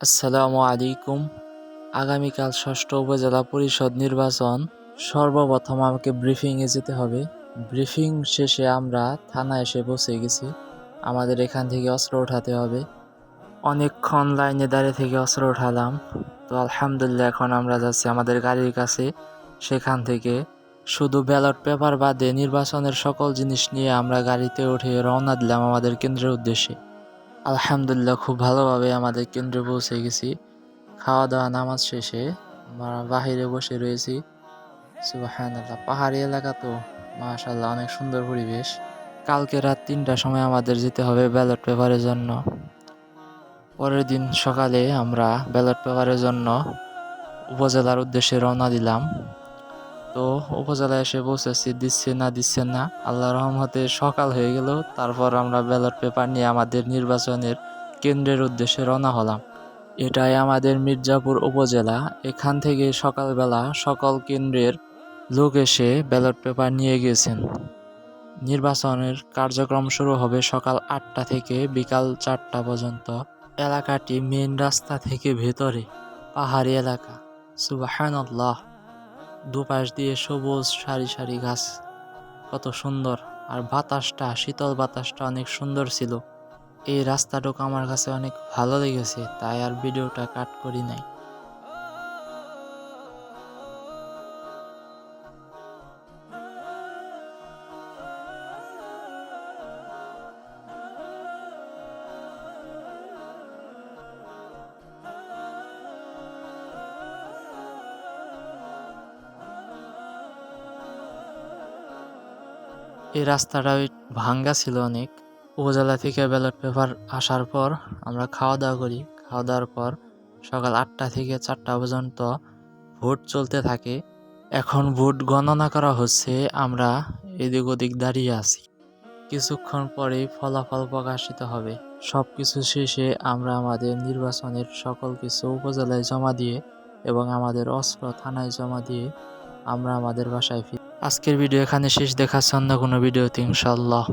আসসালামু আলাইকুম। আগামীকাল ষষ্ঠ উপজেলা পরিষদ নির্বাচন। সর্বপ্রথম আমাকে ব্রিফিংয়ে যেতে হবে। ব্রিফিং শেষে আমরা থানায় এসে পৌঁছে গেছি। আমাদের এখান থেকে অস্ত্র উঠাতে হবে। অনেকক্ষণ লাইনে দাঁড়িয়ে থেকে অস্ত্র উঠালাম। তো আলহামদুলিল্লাহ এখন আমরা যাচ্ছি আমাদের গাড়ির কাছে। সেখান থেকে শুধু ব্যালট পেপার বাদে নির্বাচনের সকল জিনিস নিয়ে আমরা গাড়িতে উঠে রওনা দিলাম আমাদের কেন্দ্রের উদ্দেশ্যে। আলহামদুলিল্লাহ খুব ভালোভাবে আমাদের কেন্দ্রে পৌঁছে গেছি। খাওয়া দাওয়া নামাজ শেষে আমরা বাহিরে বসে রয়েছি। সুবহানাল্লাহ, পাহাড়ি এলাকা তো মাশাআল্লাহ অনেক সুন্দর পরিবেশ। কালকে রাত ৩টার সময় আমাদের যেতে হবে ব্যালট পেপারের জন্য। পরের দিন সকালে আমরা ব্যালট পেপারের জন্য উপজেলার উদ্দেশ্যে রওনা দিলাম। তো উপজেলায় এসে পৌঁছেছি, দিচ্ছে না আল্লাহর রহমতে সকাল হয়ে গেল। তারপর আমরা ব্যালট পেপার নিয়ে আমাদের নির্বাচনের কেন্দ্রের উদ্দেশ্যে রওনা হলাম। এটাই আমাদের মির্জাপুর উপজেলা। এখান থেকে সকালবেলা সকল কেন্দ্রের লোক এসে ব্যালট পেপার নিয়ে গেছেন। নির্বাচনের কার্যক্রম শুরু হবে সকাল ৮টা থেকে বিকাল ৪টা পর্যন্ত। এলাকাটি মেইন রাস্তা থেকে ভেতরে, পাহাড়ি এলাকা। সুবহানাল্লাহ, দুপাশ দিয়ে সবুজ সারি সারি গাছ, কত সুন্দর। আর বাতাসটা, শীতল বাতাসটা অনেক সুন্দর ছিল। এই রাস্তাটুকু আমার কাছে অনেক ভালো লেগেছে, তাই আর ভিডিওটা কাট করি নাই। এই রাস্তাটা ভাঙ্গা ছিল অনেক। উপজেলা থেকে ব্যালট পেপার আসার পর আমরা খাওয়া দাওয়া করি। খাওয়া দাওয়ার পর সকাল ৮টা থেকে ৪টা পর্যন্ত ভোট চলতে থাকে। এখন ভোট গণনা করা হচ্ছে, আমরা এদিক ওদিক দাঁড়িয়ে আছি। কিছুক্ষণ পরেই ফলাফল প্রকাশিত হবে। সব কিছু শেষে আমরা আমাদের নির্বাচনের সকল কিছু উপজেলায় জমা দিয়ে এবং আমাদের অস্ত্র থানায় জমা দিয়ে আমরা আমাদের বাসায় ফিরি। আজকের ভিডিও এখানে শেষ। দেখাচ্ছে অন্য কোনো ভিডিওতে ইনশাআল্লাহ।